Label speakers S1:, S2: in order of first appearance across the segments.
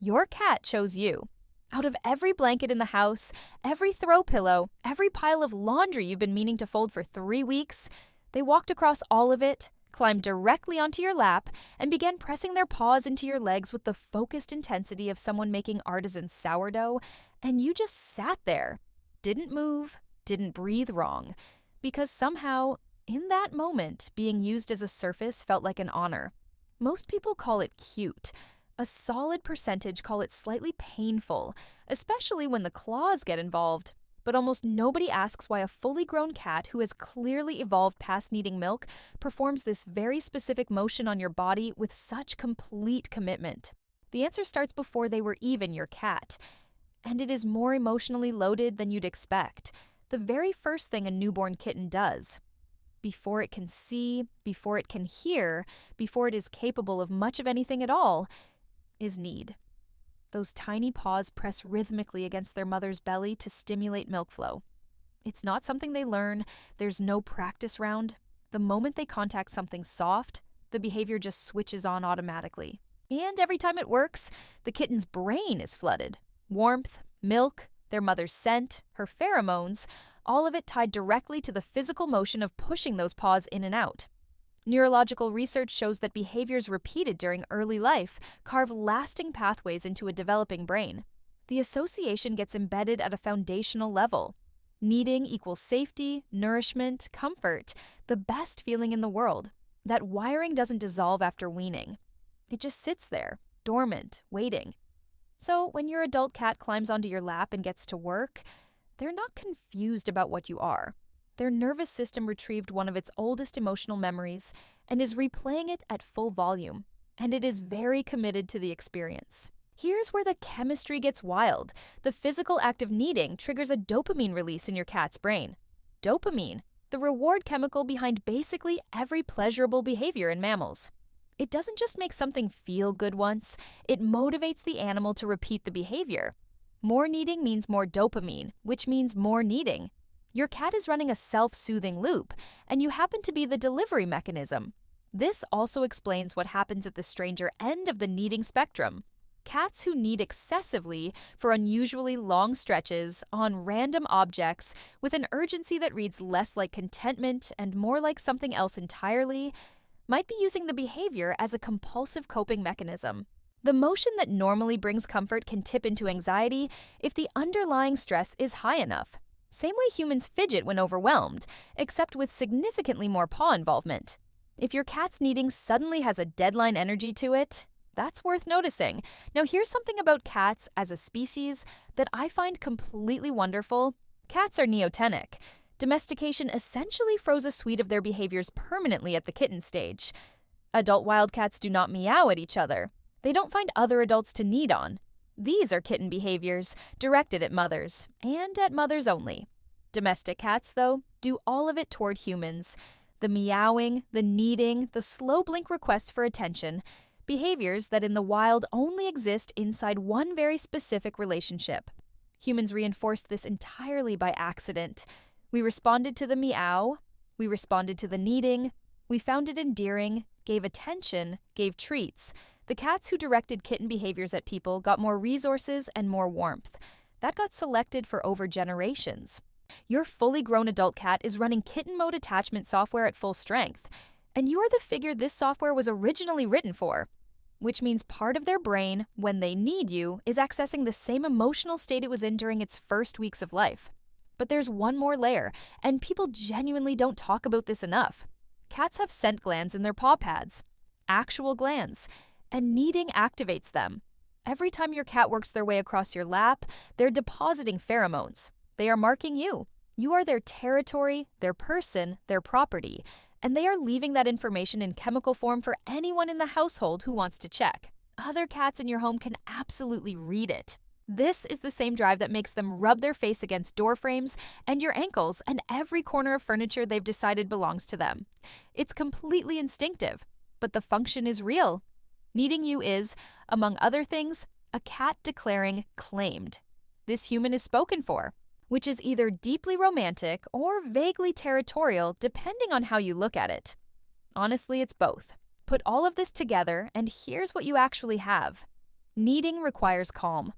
S1: Your cat chose you. Out of every blanket in the house, every throw pillow, every pile of laundry you've been meaning to fold for 3 weeks, they walked across all of it, climbed directly onto your lap, and began pressing their paws into your legs with the focused intensity of someone making artisan sourdough, and you just sat there, didn't move, didn't breathe wrong, because somehow, in that moment, being used as a surface felt like an honor. Most people call it cute. A solid percentage call it slightly painful, especially when the claws get involved. But almost nobody asks why a fully grown cat who has clearly evolved past needing milk performs this very specific motion on your body with such complete commitment. The answer starts before they were even your cat. And it is more emotionally loaded than you'd expect. The very first thing a newborn kitten does, before it can see, before it can hear, before it is capable of much of anything at all, is knead. Those tiny paws press rhythmically against their mother's belly to stimulate milk flow. It's not something they learn, there's no practice round. The moment they contact something soft, the behavior just switches on automatically. And every time it works, the kitten's brain is flooded. Warmth, milk, their mother's scent, her pheromones, all of it tied directly to the physical motion of pushing those paws in and out. Neurological research shows that behaviors repeated during early life carve lasting pathways into a developing brain. The association gets embedded at a foundational level. Kneading equals safety, nourishment, comfort, the best feeling in the world. That wiring doesn't dissolve after weaning. It just sits there, dormant, waiting. So when your adult cat climbs onto your lap and gets to work, they're not confused about what you are. Their nervous system retrieved one of its oldest emotional memories and is replaying it at full volume, and it is very committed to the experience. Here's where the chemistry gets wild. The physical act of kneading triggers a dopamine release in your cat's brain. Dopamine, the reward chemical behind basically every pleasurable behavior in mammals. It doesn't just make something feel good once, it motivates the animal to repeat the behavior. More kneading means more dopamine, which means more kneading. Your cat is running a self-soothing loop, and you happen to be the delivery mechanism. This also explains what happens at the stranger end of the kneading spectrum. Cats who knead excessively for unusually long stretches on random objects with an urgency that reads less like contentment and more like something else entirely might be using the behavior as a compulsive coping mechanism. The motion that normally brings comfort can tip into anxiety if the underlying stress is high enough. Same way humans fidget when overwhelmed, except with significantly more paw involvement. If your cat's kneading suddenly has a deadline energy to it, that's worth noticing. Now here's something about cats as a species that I find completely wonderful. Cats are neotenic. Domestication essentially froze a suite of their behaviors permanently at the kitten stage. Adult wildcats do not meow at each other. They don't find other adults to knead on. These are kitten behaviors, directed at mothers, and at mothers only. Domestic cats, though, do all of it toward humans. The meowing, the kneading, the slow blink requests for attention, behaviors that in the wild only exist inside one very specific relationship. Humans reinforced this entirely by accident. We responded to the meow, we responded to the kneading, we found it endearing, gave attention, gave treats. The cats who directed kitten behaviors at people got more resources and more warmth. That got selected for over generations. Your fully grown adult cat is running kitten mode attachment software at full strength, and you're the figure this software was originally written for. Which means part of their brain, when they need you, is accessing the same emotional state it was in during its first weeks of life. But there's one more layer, and people genuinely don't talk about this enough. Cats have scent glands in their paw pads. Actual glands. And kneading activates them. Every time your cat works their way across your lap, they're depositing pheromones. They are marking you. You are their territory, their person, their property, and they are leaving that information in chemical form for anyone in the household who wants to check. Other cats in your home can absolutely read it. This is the same drive that makes them rub their face against door frames and your ankles and every corner of furniture they've decided belongs to them. It's completely instinctive, but the function is real. Kneading you is, among other things, a cat declaring claimed. This human is spoken for, which is either deeply romantic or vaguely territorial depending on how you look at it. Honestly, it's both. Put all of this together and here's what you actually have. Kneading requires calm.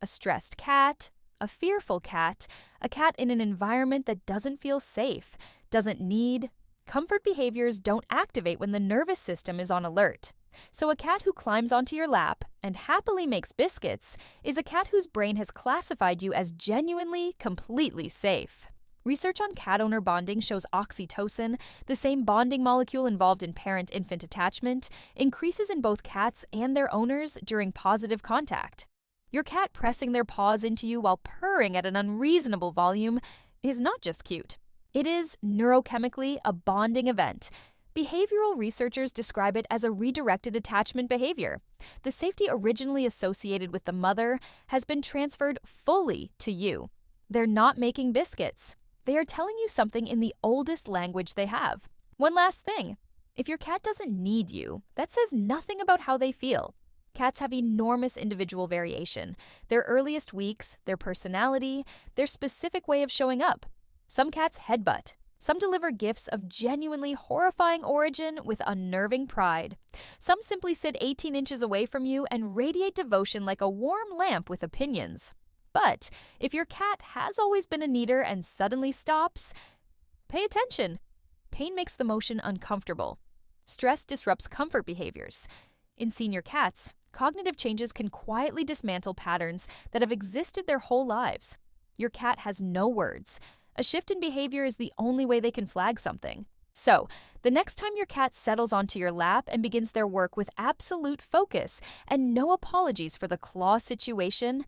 S1: A stressed cat, a fearful cat, a cat in an environment that doesn't feel safe, doesn't need. Comfort behaviors don't activate when the nervous system is on alert. So a cat who climbs onto your lap and happily makes biscuits is a cat whose brain has classified you as genuinely, completely safe. Research on cat owner bonding shows oxytocin, the same bonding molecule involved in parent-infant attachment, increases in both cats and their owners during positive contact. Your cat pressing their paws into you while purring at an unreasonable volume is not just cute. It is, neurochemically, a bonding event. Behavioral researchers describe it as a redirected attachment behavior. The safety originally associated with the mother has been transferred fully to you. They're not making biscuits. They are telling you something in the oldest language they have. One last thing. If your cat doesn't need you, that says nothing about how they feel. Cats have enormous individual variation. Their earliest weeks, their personality, their specific way of showing up. Some cats headbutt. Some deliver gifts of genuinely horrifying origin with unnerving pride. Some simply sit 18 inches away from you and radiate devotion like a warm lamp with opinions. But if your cat has always been a kneader and suddenly stops, pay attention. Pain makes the motion uncomfortable. Stress disrupts comfort behaviors. In senior cats, cognitive changes can quietly dismantle patterns that have existed their whole lives. Your cat has no words. A shift in behavior is the only way they can flag something. So, the next time your cat settles onto your lap and begins their work with absolute focus and no apologies for the claw situation,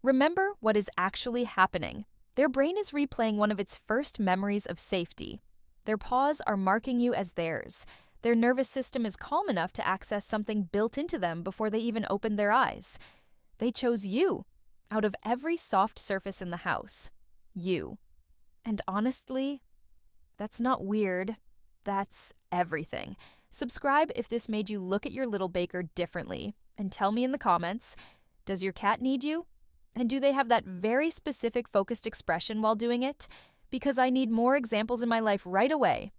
S1: remember what is actually happening. Their brain is replaying one of its first memories of safety. Their paws are marking you as theirs. Their nervous system is calm enough to access something built into them before they even open their eyes. They chose you. Out of every soft surface in the house, you. And honestly, that's not weird. That's everything. Subscribe if this made you look at your little baker differently. And tell me in the comments, does your cat need you? And do they have that very specific focused expression while doing it? Because I need more examples in my life right away.